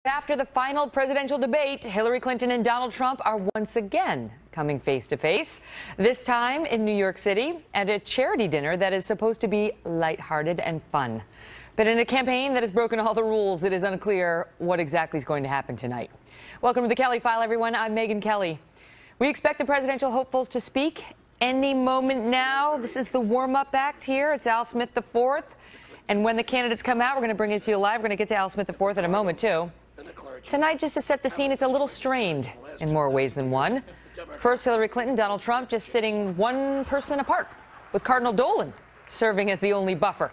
After the final presidential debate, Hillary Clinton and Donald Trump are once again coming face to face, this time in New York City at a charity dinner that is supposed to be lighthearted and fun. But in a campaign that has broken all the rules, it is unclear what exactly is going to happen tonight. Welcome to the Kelly File, everyone. I'm Megyn Kelly. We expect the presidential hopefuls to speak any moment now. This is the warm-up act here. It's Al Smith IV. And when the candidates come out, we're going to bring it to you live. We're going to get to Al Smith IV in a moment, too. Tonight, just to set the scene, it's a little strained in more ways than one. First, Hillary Clinton, Donald Trump just sitting one person apart, with Cardinal Dolan serving as the only buffer.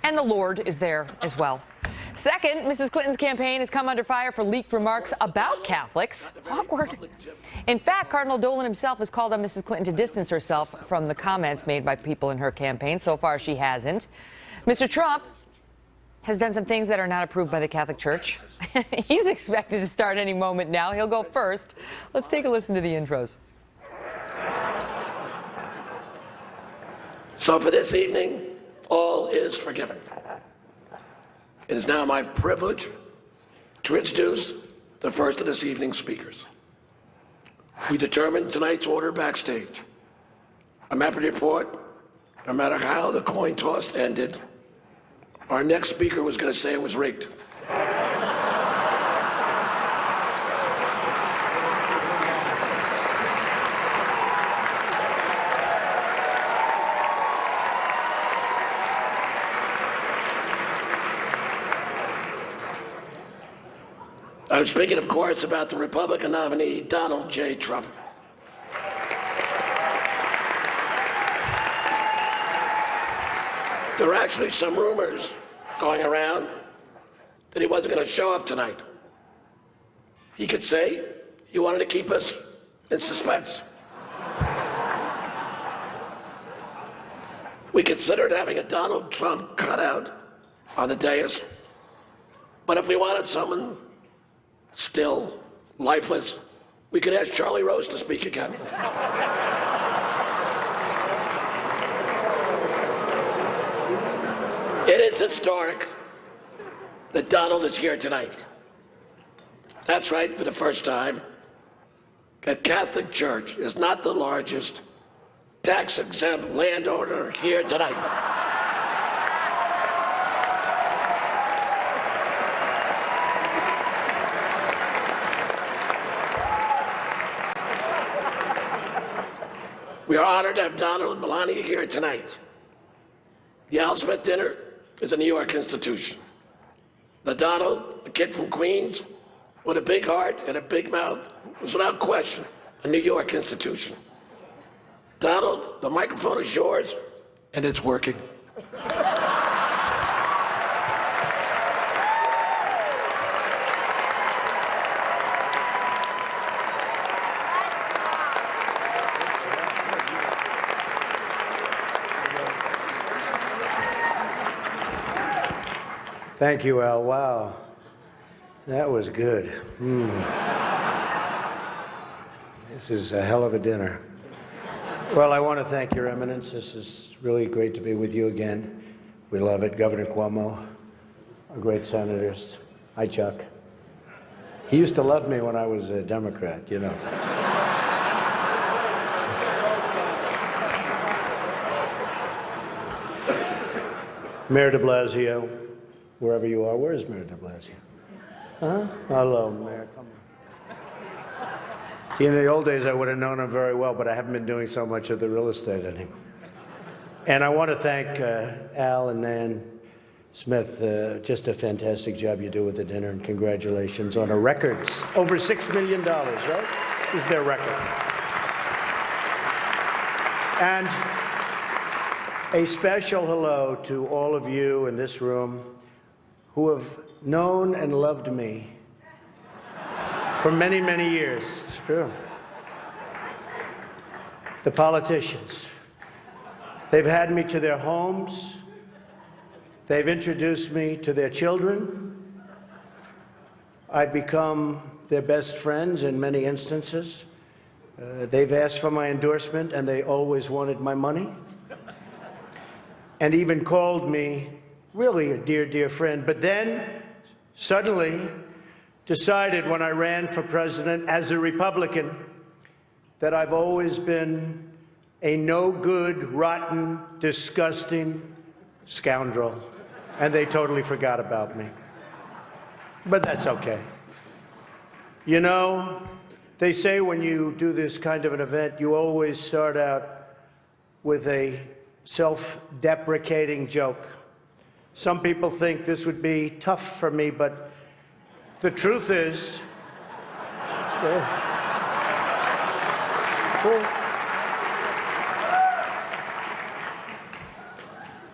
And the Lord is there as well. Second, Mrs. Clinton's campaign has come under fire for leaked remarks about Catholics. Awkward. In fact, Cardinal Dolan himself has called on Mrs. Clinton to distance herself from the comments made by people in her campaign. So far, she hasn't. Mr. Trump has done some things that are not approved by the Catholic Church. He's expected to start any moment now. He'll go first. Let's take a listen to the intros. So for this evening, all is forgiven. It is now my privilege to introduce the first of this evening's speakers. We determined tonight's order backstage. I'm happy to report, no matter how the coin toss ended, our next speaker was going to say it was rigged. I'm speaking, of course, about the Republican nominee, Donald J. Trump. There are actually some rumors going around that he wasn't going to show up tonight. He could say he wanted to keep us in suspense. We considered having a Donald Trump cutout on the dais, but if we wanted someone still lifeless, we could ask Charlie Rose to speak again. It is historic that Donald is here tonight. That's right, for the first time, the Catholic Church is not the largest tax-exempt landowner here tonight. We are honored to have Donald and Melania here tonight. The Al Smith dinner is a New York institution. The Donald, a kid from Queens, with a big heart and a big mouth, was without question a New York institution. Donald, the microphone is yours, and it's working. Thank you, Al. Wow. That was good. This is a hell of a dinner. Well, I want to thank Your Eminence. This is really great to be with you again. We love it. Governor Cuomo, our great senators. Hi, Chuck. He used to love me when I was a Democrat, you know. Mayor de Blasio, wherever you are. Where is Mayor de Blasio? Huh? Hello, Mayor. Come on. See, in the old days, I would have known him very well, but I haven't been doing so much of the real estate anymore. And I want to thank Al and Nan Smith. Just a fantastic job you do with the dinner, and congratulations on a record. Over $6 million, right? Is their record. And a special hello to all of you in this room who have known and loved me for many, many years. It's true. The politicians. They've had me to their homes. They've introduced me to their children. I've become their best friends in many instances. They've asked for my endorsement, and they always wanted my money. And even called me really a dear, dear friend. But then, suddenly, decided when I ran for president as a Republican that I've always been a no-good, rotten, disgusting scoundrel, and they totally forgot about me. But that's okay. You know, they say when you do this kind of an event, you always start out with a self-deprecating joke. Some people think this would be tough for me, but the truth is, true.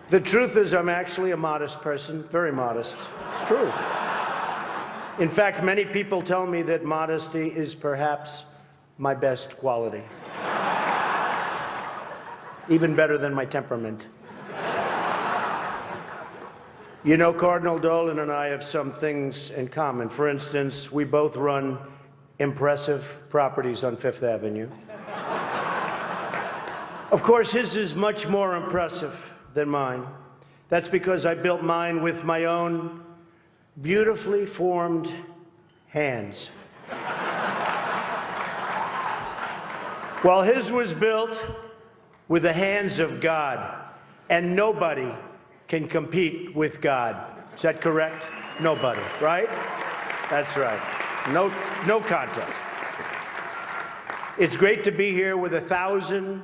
The truth is I'm actually a modest person, very modest. It's true. In fact, many people tell me that modesty is perhaps my best quality. Even better than my temperament. You know, Cardinal Dolan and I have some things in common. For instance, we both run impressive properties on Fifth Avenue. Of course, his is much more impressive than mine. That's because I built mine with my own beautifully formed hands. While his was built with the hands of God, and nobody can compete with God. Is that correct? Nobody, right? That's right. No contest. It's great to be here with 1,000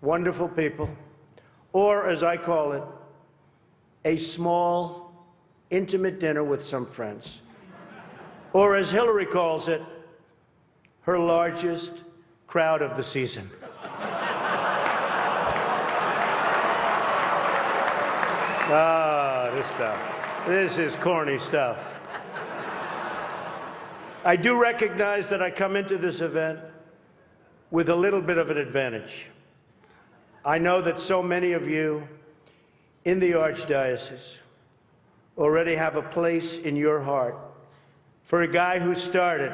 wonderful people, or as I call it, a small, intimate dinner with some friends. Or as Hillary calls it, her largest crowd of the season. Ah, this stuff. This is corny stuff. I do recognize that I come into this event with a little bit of an advantage. I know that so many of you in the Archdiocese already have a place in your heart for a guy who started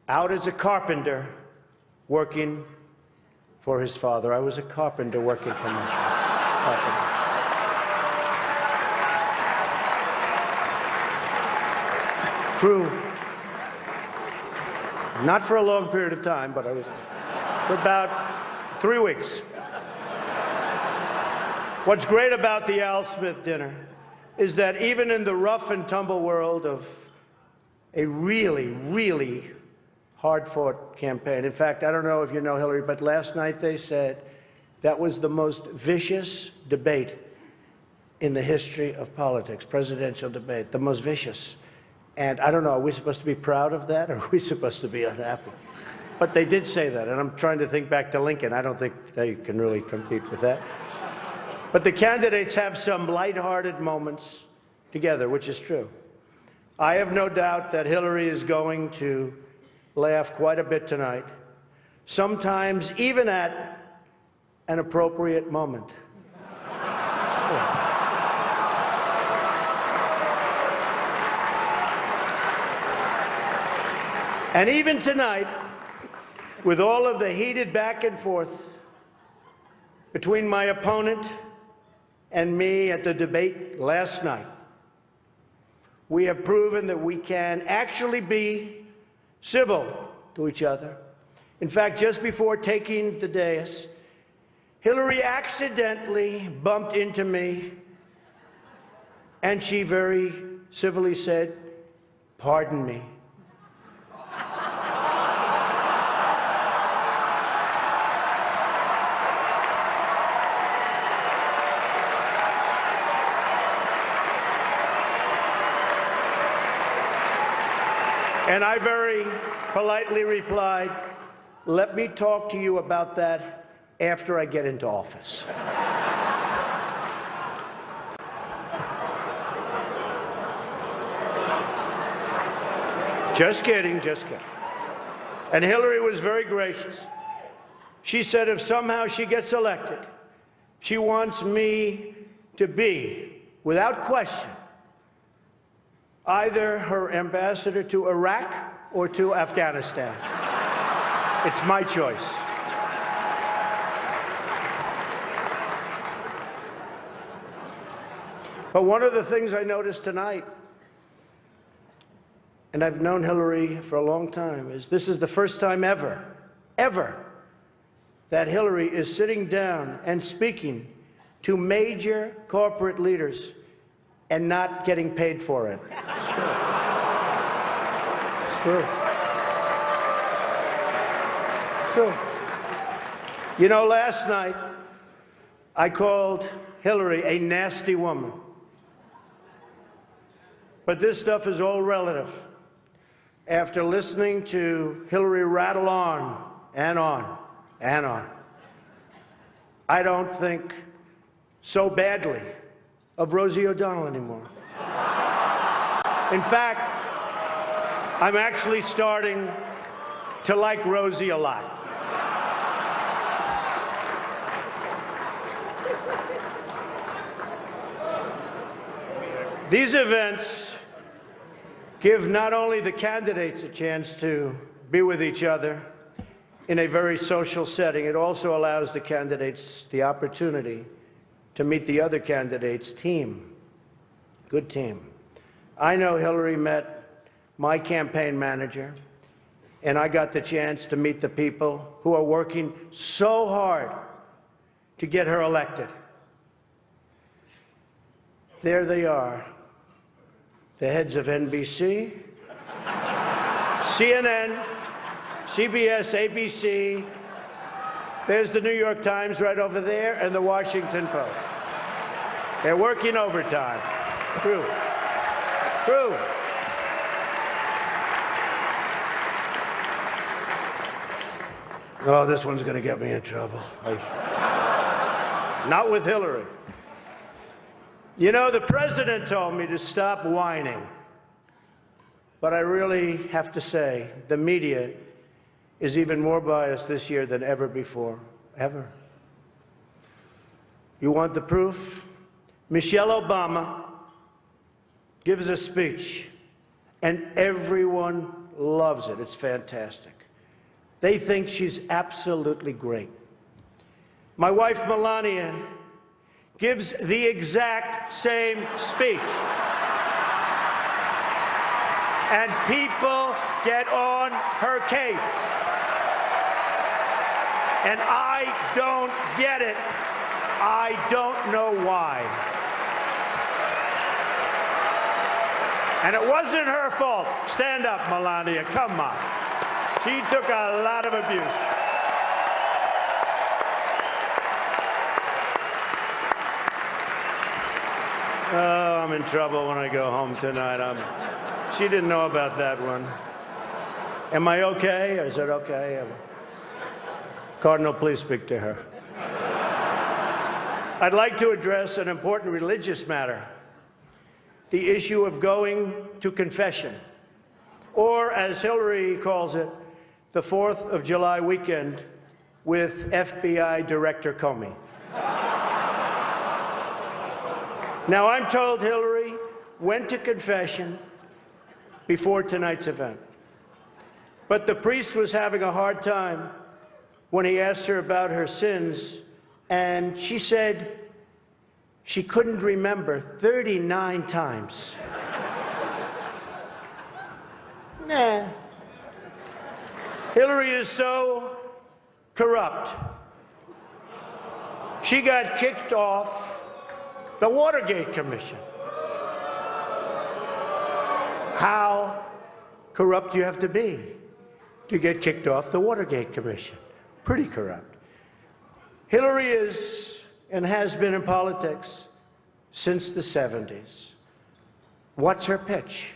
out as a carpenter working for his father. I was a carpenter working for my father. True. Not for a long period of time, but I was for about 3 weeks. What's great about the Al Smith dinner is that even in the rough and tumble world of a really, really hard-fought campaign. In fact, I don't know if you know Hillary, but last night they said that was the most vicious debate in the history of politics, presidential debate, the most vicious. And I don't know, are we supposed to be proud of that, or are we supposed to be unhappy? But they did say that, and I'm trying to think back to Lincoln. I don't think they can really compete with that. But the candidates have some lighthearted moments together, which is true. I have no doubt that Hillary is going to laugh quite a bit tonight, sometimes even at an appropriate moment. And even tonight, with all of the heated back and forth between my opponent and me at the debate last night, we have proven that we can actually be civil to each other. In fact, just before taking the dais, Hillary accidentally bumped into me, and she very civilly said, "Pardon me." And I very politely replied, "Let me talk to you about that after I get into office." Just kidding, just kidding. And Hillary was very gracious. She said if somehow she gets elected, she wants me to be, without question, either her ambassador to Iraq or to Afghanistan. It's my choice. But one of the things I noticed tonight and I've known Hillary for a long time, is this is the first time ever, that Hillary is sitting down and speaking to major corporate leaders and not getting paid for it. It's true. It's true. It's true. You know, last night, I called Hillary a nasty woman. But this stuff is all relative. After listening to Hillary rattle on and on and on, I don't think so badly of Rosie O'Donnell anymore. In fact, I'm actually starting to like Rosie a lot. These events give not only the candidates a chance to be with each other in a very social setting, it also allows the candidates the opportunity to meet the other candidates' team. Good team. I know Hillary met my campaign manager, and I got the chance to meet the people who are working so hard to get her elected. There they are. The heads of NBC, CNN, CBS, ABC. There's the New York Times right over there, and the Washington Post. They're working overtime. True. True. Oh, this one's going to get me in trouble. Not with Hillary. You know, the president told me to stop whining. But I really have to say, the media is even more biased this year than ever before. Ever. You want the proof? Michelle Obama gives a speech, and everyone loves it. It's fantastic. They think she's absolutely great. My wife, Melania, gives the exact same speech. And people get on her case. And I don't get it. I don't know why. And it wasn't her fault. Stand up, Melania. Come on. She took a lot of abuse. Oh, I'm in trouble when I go home tonight. She didn't know about that one. Am I okay? Is it okay? Cardinal, please speak to her. I'd like to address an important religious matter, the issue of going to confession, or as Hillary calls it, the 4th of July weekend with FBI Director Comey. Now, I'm told Hillary went to confession before tonight's event. But the priest was having a hard time when he asked her about her sins, and she said she couldn't remember 39 times. Nah. Hillary is so corrupt. She got kicked off the Watergate Commission. How corrupt do you have to be to get kicked off the Watergate Commission? Pretty corrupt. Hillary is and has been in politics since the 70s. What's her pitch?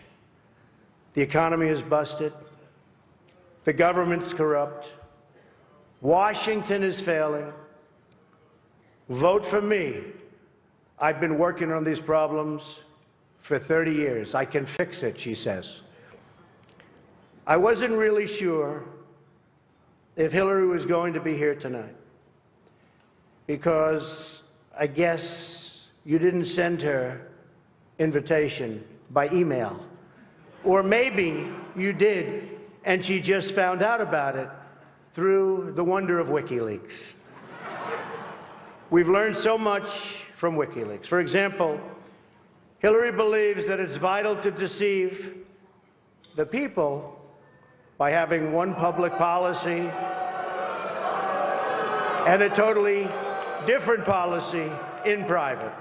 The economy is busted. The government's corrupt. Washington is failing. Vote for me. I've been working on these problems for 30 years. I can fix it, she says. I wasn't really sure if Hillary was going to be here tonight, because I guess you didn't send her invitation by email. Or maybe you did, and she just found out about it through the wonder of WikiLeaks. We've learned so much from WikiLeaks. For example, Hillary believes that it's vital to deceive the people by having one public policy and a totally different policy in private.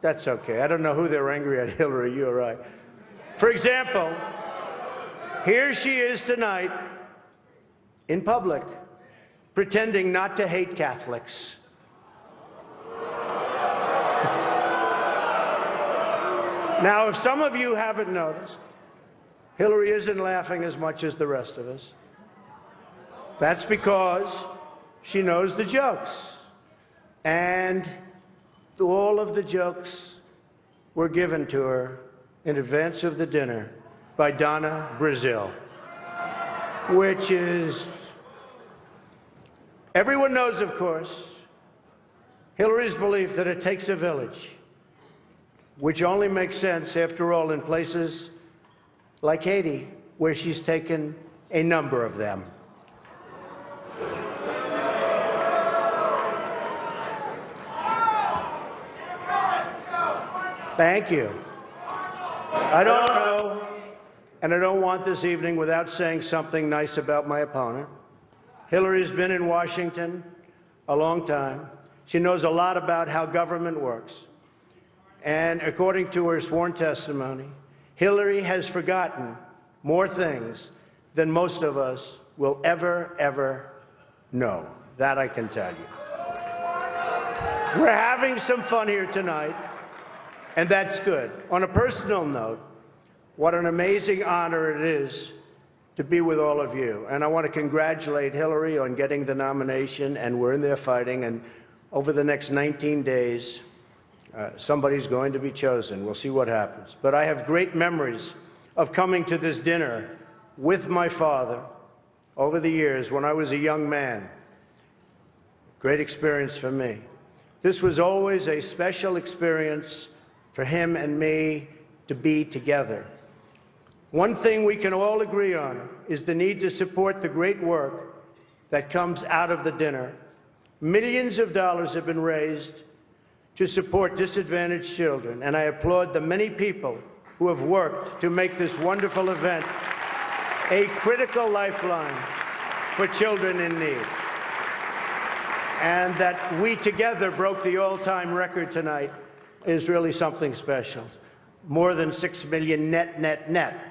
That's okay. I don't know who they're angry at, Hillary, you're right. For example, here she is tonight in public, pretending not to hate Catholics. Now, if some of you haven't noticed, Hillary isn't laughing as much as the rest of us. That's because she knows the jokes. And all of the jokes were given to her in advance of the dinner by Donna Brazil, which is, everyone knows, of course, Hillary's belief that it takes a village, which only makes sense, after all, in places like Haiti, where she's taken a number of them. Thank you. I don't know, and I don't want this evening without saying something nice about my opponent. Hillary's been in Washington a long time. She knows a lot about how government works. And according to her sworn testimony, Hillary has forgotten more things than most of us will ever know. That I can tell you. We're having some fun here tonight, and that's good. On a personal note, what an amazing honor it is to be with all of you. And I want to congratulate Hillary on getting the nomination, and we're in there fighting. And over the next 19 days, somebody's going to be chosen. We'll see what happens. But I have great memories of coming to this dinner with my father over the years when I was a young man. Great experience for me. This was always a special experience for him and me to be together. One thing we can all agree on is the need to support the great work that comes out of the dinner. Millions of dollars have been raised to support disadvantaged children, and I applaud the many people who have worked to make this wonderful event a critical lifeline for children in need. And that we together broke the all-time record tonight is really something special. More than 6 million net.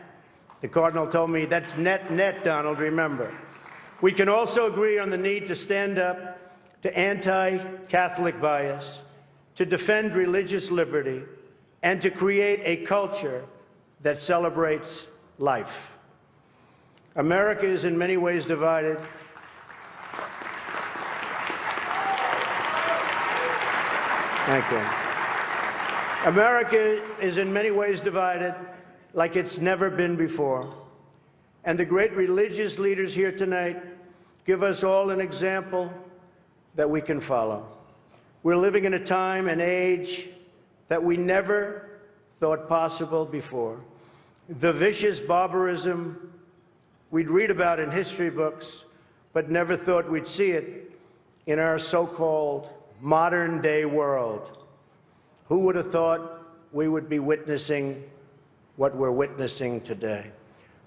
The Cardinal told me that's net, Donald, remember. We can also agree on the need to stand up to anti-Catholic bias, to defend religious liberty, and to create a culture that celebrates life. America is in many ways divided. Thank you. America is in many ways divided like it's never been before. And the great religious leaders here tonight give us all an example that we can follow. We're living in a time and age that we never thought possible before. The vicious barbarism we'd read about in history books, but never thought we'd see it in our so-called modern-day world. Who would have thought we would be witnessing what we're witnessing today?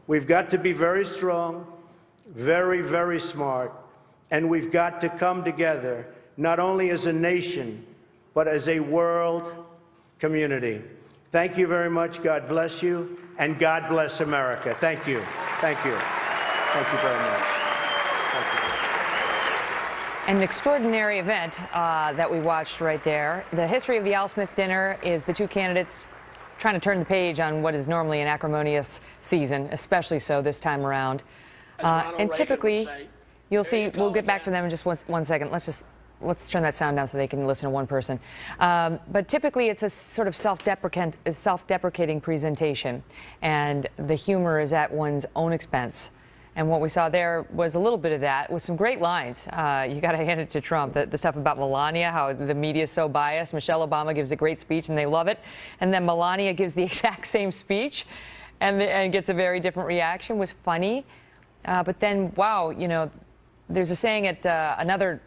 We've got to be very strong, very smart, and we've got to come together, not only as a nation, but as a world community. Thank you very much. God bless you, and God bless America. Thank you. Thank you. Thank you very much. Thank you. An extraordinary event that we watched right there. The history of the Al Smith dinner is the two candidates trying to turn the page on what is normally an acrimonious season, especially so this time around. And typically, you'll see, we'll get back to them in just one second. Let's turn that sound down so they can listen to one person. But typically, it's a sort of self-deprecating presentation, and the humor is at one's own expense. And what we saw there was a little bit of that with some great lines. You got to hand it to Trump. The stuff about Melania, how the media is so biased. Michelle Obama gives a great speech and they love it. And then Melania gives the exact same speech and gets a very different reaction. Was funny. But then, wow, you know, there's a saying at another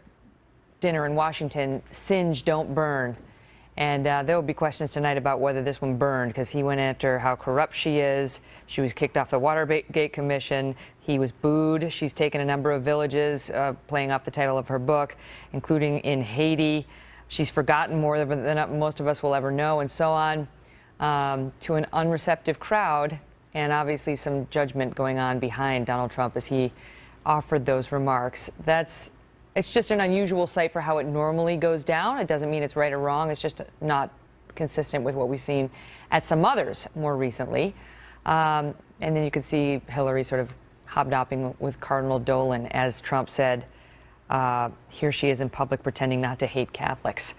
dinner in Washington, singe, don't burn. And there will be questions tonight about whether this one burned, because he went after how corrupt she is. She was kicked off the Watergate Commission. He was booed. She's taken a number of villages, playing off the title of her book, including in Haiti. She's forgotten more than most of us will ever know, and so on, to an unreceptive crowd, and obviously some judgment going on behind Donald Trump as he offered those remarks. It's just an unusual sight for how it normally goes down. It doesn't mean it's right or wrong. It's just not consistent with what we've seen at some others more recently. And then you could see Hillary sort of hobnobbing with Cardinal Dolan, as Trump said, here she is in public pretending not to hate Catholics.